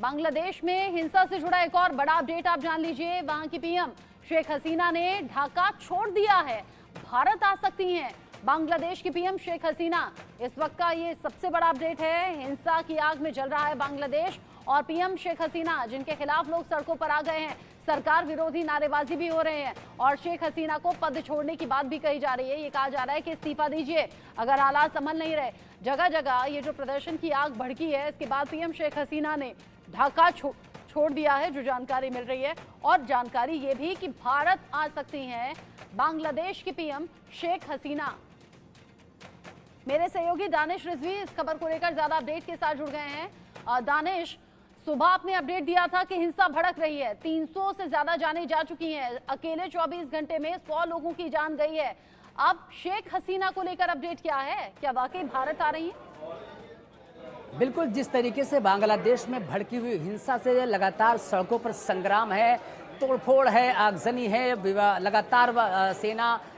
बांग्लादेश में हिंसा से जुड़ा एक और बड़ा अपडेट आप जान लीजिए। वहां की पीएम शेख हसीना ने ढाका छोड़ दिया है, भारत आ सकती हैं। बांग्लादेश की पीएम शेख हसीना, इस वक्त का ये सबसे बड़ा अपडेट है। हिंसा की आग में जल रहा है बांग्लादेश और पीएम शेख हसीना, जिनके खिलाफ लोग सड़कों पर आ गए हैं, सरकार विरोधी नारेबाजी भी हो रहे हैं और शेख हसीना को पद छोड़ने की बात भी कही जा रही है। ये कहा जा रहा है कि इस्तीफा दीजिए अगर हालात संभल नहीं रहे। जगह जगह ये जो प्रदर्शन की आग भड़की है, इसके बाद पीएम शेख हसीना ने ढाका छोड़ दिया है, जो जानकारी मिल रही है। और जानकारी ये भी कि भारत आ सकती हैं बांग्लादेश की पीएम शेख हसीना। मेरे सहयोगी दानिश रिजवी इस खबर को लेकर ज्यादा अपडेट के साथ जुड़ गए हैं। दानिश, सुबह आपने अपडेट दिया था कि हिंसा भड़क रही है, 300 से ज्यादा जानें जा चुकी हैं, अकेले 24 घंटे में 100 लोगों की जान गई है। अब शेख हसीना को लेकर अपडेट क्या है? क्या वाकई भारत आ रही है? बिल्कुल, जिस तरीके से बांग्लादेश में भड़की हुई हिंसा से लगातार सड़कों पर संग्राम है, तोड़फोड़ है, आगजनी है,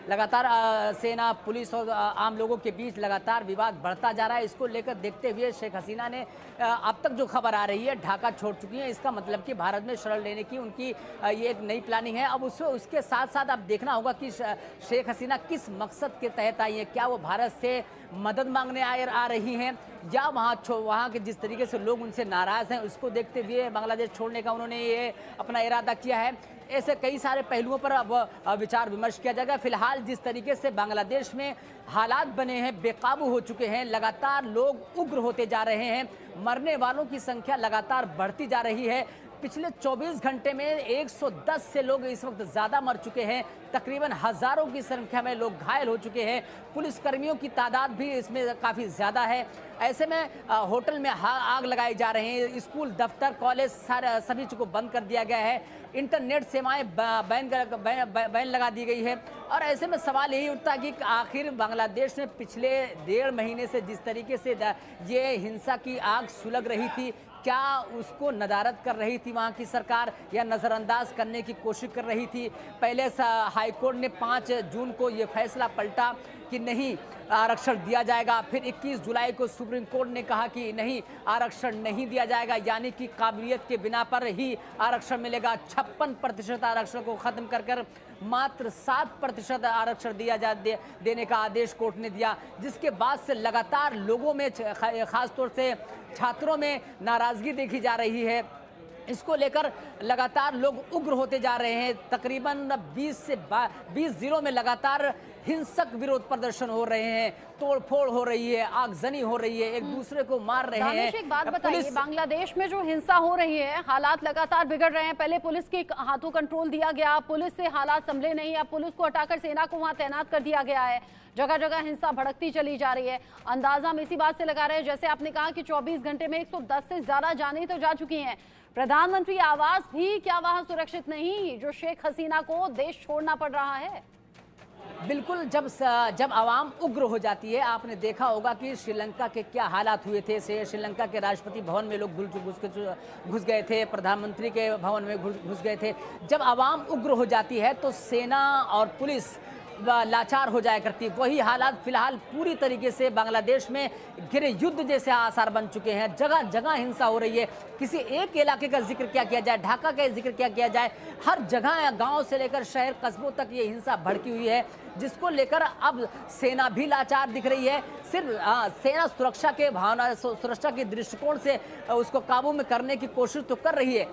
लगातार सेना पुलिस और आम लोगों के बीच लगातार विवाद बढ़ता जा रहा है। इसको लेकर देखते हुए शेख हसीना ने अब तक जो खबर आ रही है ढाका छोड़ चुकी है। इसका मतलब कि भारत में शरण लेने की उनकी ये एक नई प्लानिंग है। अब उसके साथ साथ अब देखना होगा कि शेख हसीना किस मकसद के तहत आई है। क्या वो भारत से मदद मांगने आ रही हैं या वहाँ के जिस तरीके से लोग उनसे नाराज़ हैं उसको देखते हुए बांग्लादेश छोड़ने का उन्होंने ये अपना इरादा किया है। ऐसे कई सारे पहलुओं पर अब विचार विमर्श किया जाएगा। फिलहाल जिस तरीके से बांग्लादेश में हालात बने हैं, बेकाबू हो चुके हैं, लगातार लोग उग्र होते जा रहे हैं, मरने वालों की संख्या लगातार बढ़ती जा रही है। पिछले 24 घंटे में 110 से लोग इस वक्त ज़्यादा मर चुके हैं, तकरीबन हज़ारों की संख्या में लोग घायल हो चुके हैं, पुलिसकर्मियों की तादाद भी इसमें काफ़ी ज़्यादा है। ऐसे में होटल में आग लगाई जा रही हैं, स्कूल, दफ्तर, कॉलेज सभी चीज़ को बंद कर दिया गया है, इंटरनेट सेवाएं बैन लगा दी गई है। और ऐसे में सवाल यही उठता है कि आखिर बांग्लादेश में पिछले 1.5 महीने से जिस तरीके से ये हिंसा की आग सुलग रही थी, क्या उसको नदारद कर रही थी वहाँ की सरकार या नज़रअंदाज करने की कोशिश कर रही थी? पहले हाईकोर्ट ने 5 जून को ये फैसला पलटा कि नहीं आरक्षण दिया जाएगा, फिर 21 जुलाई को सुप्रीम कोर्ट ने कहा कि नहीं आरक्षण नहीं दिया जाएगा, यानी कि काबिलियत के बिना पर ही आरक्षण मिलेगा। 56% आरक्षण को ख़त्म कर मात्र 7% आरक्षण देने का आदेश कोर्ट ने दिया, जिसके बाद से लगातार लोगों में खासतौर से छात्रों में नाराज़गी देखी जा रही है। इसको लेकर लगातार लोग उग्र होते जा रहे हैं। तकरीबन 20 जिलों में लगातार हिंसक विरोध प्रदर्शन हो रहे हैं, तोड़फोड़ हो रही है, आगजनी हो रही है, एक दूसरे को मार रहे हैं। एक बात बताइए, बांग्लादेश में जो हिंसा हो रही है, हालात लगातार बिगड़ रहे हैं। पहले पुलिस के हाथों कंट्रोल दिया गया, पुलिस से हालात संभले नहीं, अब पुलिस को हटाकर सेना को वहां तैनात कर दिया गया है। जगह जगह हिंसा भड़कती चली जा रही है। अंदाजा हम इसी बात से लगा रहे हैं, जैसे आपने कहा कि 24 घंटे में 110 से ज्यादा जानें तो जा चुकी हैं। प्रधानमंत्री आवास भी क्या वहां सुरक्षित नहीं, जो शेख हसीना को देश छोड़ना पड़ रहा है? बिल्कुल, जब आवाम उग्र हो जाती है, आपने देखा होगा कि श्रीलंका के क्या हालात हुए थे। श्रीलंका के राष्ट्रपति भवन में लोग घुस गए थे, प्रधानमंत्री के भवन में घुस गए थे। जब आवाम उग्र हो जाती है तो सेना और पुलिस लाचार हो जाया करती। वही हालात फिलहाल पूरी तरीके से बांग्लादेश में गृह युद्ध जैसे आसार बन चुके हैं। जगह जगह हिंसा हो रही है। किसी एक इलाके का जिक्र क्या किया जाए, ढाका का जिक्र क्या किया जाए, हर जगह गांव से लेकर शहर कस्बों तक ये हिंसा भड़की हुई है, जिसको लेकर अब सेना भी लाचार दिख रही है। सिर्फ सेना सुरक्षा के दृष्टिकोण से उसको काबू में करने की कोशिश तो कर रही है,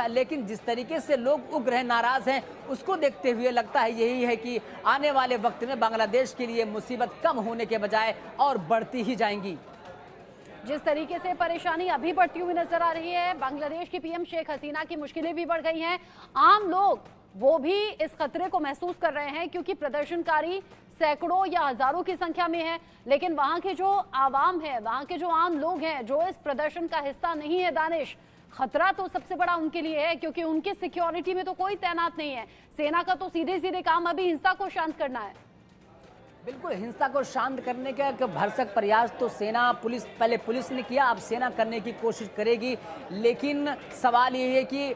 लेकिन जिस तरीके से लोग उग्र हैं, नाराज हैं, उसको देखते हुए लगता है यही है कि आने वाले वक्त में बांग्लादेश के लिए मुसीबत कम होने के बजाय और बढ़ती ही जाएंगी। जिस तरीके से परेशानी अभी बढ़ती हुई नजर आ रही है, बांग्लादेश की पीएम शेख हसीना की मुश्किलें भी बढ़ गई हैं। आम लोग वो भी इस खतरे को महसूस कर रहे हैं, क्योंकि प्रदर्शनकारी सैकड़ों या हजारों की संख्या में है, लेकिन वहां के जो आवाम है, वहां के जो आम लोग हैं, जो इस प्रदर्शन का हिस्सा नहीं है, दानिश, खतरा तो सबसे बड़ा उनके लिए है, क्योंकि उनकी सिक्योरिटी में तो कोई तैनात नहीं है। सेना का तो सीधे सीधे काम अभी हिंसा को शांत करना है। बिल्कुल, हिंसा को शांत करने का एक भरसक प्रयास तो सेना पुलिस पहले पुलिस ने किया, अब सेना करने की कोशिश करेगी। लेकिन सवाल ये है कि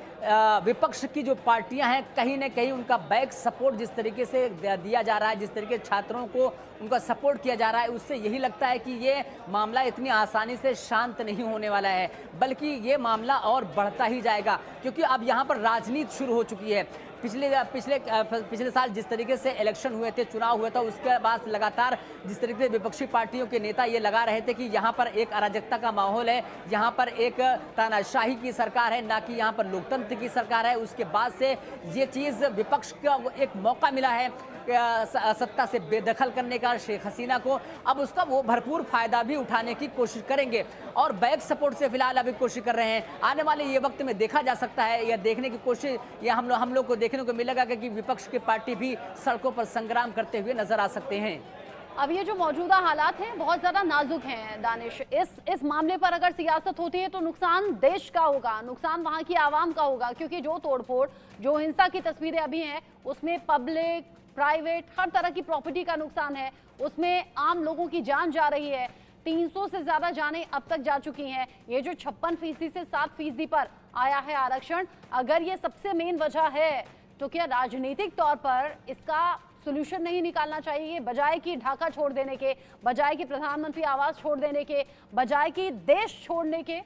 विपक्ष की जो पार्टियां हैं कहीं न कहीं उनका बैक सपोर्ट जिस तरीके से दिया जा रहा है, जिस तरीके से छात्रों को उनका सपोर्ट किया जा रहा है, उससे यही लगता है कि ये मामला इतनी आसानी से शांत नहीं होने वाला है, बल्कि ये मामला और बढ़ता ही जाएगा। क्योंकि अब यहाँ पर राजनीति शुरू हो चुकी है। पिछले साल जिस तरीके से इलेक्शन हुए थे, चुनाव हुआ था, उसके बाद लगातार जिस तरीके से विपक्षी पार्टियों के नेता ये लगा रहे थे कि यहाँ पर एक अराजकता का माहौल है, यहाँ पर एक तानाशाही की सरकार है, ना कि यहाँ पर लोकतंत्र की सरकार है। उसके बाद से ये चीज़ विपक्ष का एक मौका मिला है सत्ता से बेदखल करने का शेख हसीना को, अब उसका वो भरपूर फायदा भी उठाने की कोशिश करेंगे और बैक सपोर्ट से फिलहाल अभी कोशिश कर रहे हैं। आने वाले ये वक्त में देखा जा सकता है या देखने की कोशिश या हम लोग को देखने को मिलेगा कि विपक्ष की पार्टी भी सड़कों पर संग्राम करते हुए नजर आ सकते हैं। अब ये जो मौजूदा हालात हैं बहुत ज्यादा नाजुक हैं दानिश। इस मामले पर अगर सियासत होती है तो नुकसान देश का होगा, नुकसान वहां की आवाम का होगा, क्योंकि जो तोड़फोड़, जो हिंसा की तस्वीरें अभी हैं उसमें पब्लिक, प्राइवेट, हर तरह की प्रॉपर्टी का नुकसान है, उसमें आम लोगों की जान जा रही है। 300 से ज्यादा जानें अब तक जा चुकी हैं। ये जो 56% से 7% पर आया है आरक्षण, अगर ये सबसे मेन वजह है तो क्या राजनीतिक तौर पर इसका सोल्यूशन नहीं निकालना चाहिए? बजाय कि ढाका छोड़ देने के, बजाय कि प्रधानमंत्री आवास छोड़ देने के, बजाय कि देश छोड़ने के।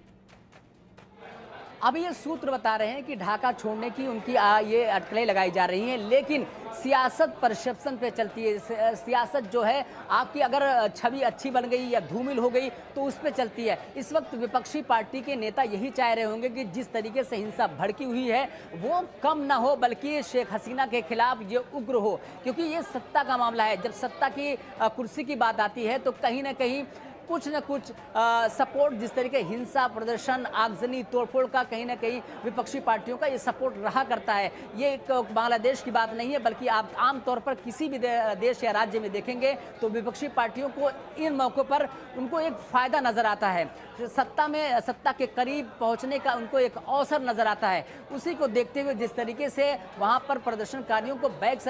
अब ये सूत्र बता रहे हैं कि ढाका छोड़ने की उनकी ये अटकलें लगाई जा रही हैं, लेकिन सियासत परसेप्शन पे चलती है। सियासत जो है आपकी अगर छवि अच्छी बन गई या धूमिल हो गई तो उस पे चलती है। इस वक्त विपक्षी पार्टी के नेता यही चाह रहे होंगे कि जिस तरीके से हिंसा भड़की हुई है वो कम ना हो, बल्कि शेख हसीना के खिलाफ ये उग्र हो, क्योंकि ये सत्ता का मामला है। जब सत्ता की कुर्सी की बात आती है तो कहीं ना कहीं कुछ न कुछ सपोर्ट, जिस तरीके हिंसा, प्रदर्शन, आगजनी, तोड़फोड़ का कहीं ना कहीं विपक्षी पार्टियों का ये सपोर्ट रहा करता है। ये एक बांग्लादेश की बात नहीं है, बल्कि आप आमतौर पर किसी भी देश या राज्य में देखेंगे तो विपक्षी पार्टियों को इन मौक़ों पर उनको एक फ़ायदा नज़र आता है, सत्ता के करीब पहुंचने का उनको एक अवसर नज़र आता है। उसी को देखते हुए जिस तरीके से वहाँ पर प्रदर्शनकारियों को बैक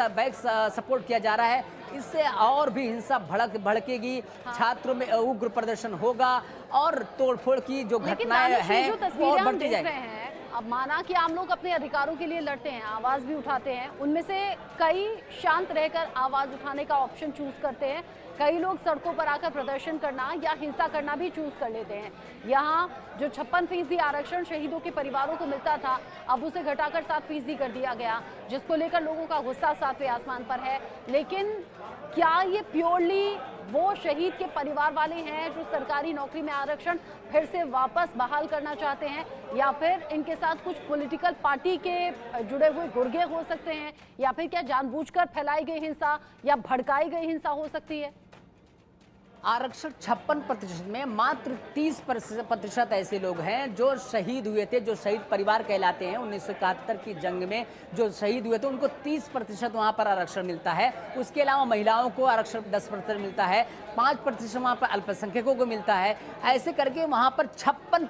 सपोर्ट किया जा रहा है, इससे और भी हिंसा भड़केगी। हाँ। छात्रों में उग्र प्रदर्शन होगा और तोड़फोड़ की जो घटनाएं हैं वो और बढ़ती जाएंगी। अब माना कि आम लोग अपने अधिकारों के लिए लड़ते हैं, आवाज भी उठाते हैं, उनमें से कई शांत रहकर आवाज उठाने का ऑप्शन चूज करते हैं, कई लोग सड़कों पर आकर प्रदर्शन करना या हिंसा करना भी चूज कर लेते हैं। यहाँ जो 56% आरक्षण शहीदों के परिवारों को मिलता था, अब उसे घटाकर 7% कर दिया गया, जिसको लेकर लोगों का गुस्सा 7वें आसमान पर है। लेकिन क्या ये प्योरली वो शहीद के परिवार वाले हैं जो सरकारी नौकरी में आरक्षण फिर से वापस बहाल करना चाहते हैं, या फिर इनके साथ कुछ पॉलिटिकल पार्टी के जुड़े हुए गुर्गे हो सकते हैं, या फिर क्या जानबूझकर फैलाई गई हिंसा या भड़काई गई हिंसा हो सकती है? आरक्षण 56% में मात्र 30% ऐसे लोग हैं जो शहीद हुए थे, जो शहीद परिवार कहलाते हैं। 1971 की जंग में जो शहीद हुए थे उनको 30% वहाँ पर आरक्षण मिलता है। उसके अलावा महिलाओं को आरक्षण 10% मिलता है, 5% वहाँ पर अल्पसंख्यकों को मिलता है। ऐसे करके वहाँ पर 56%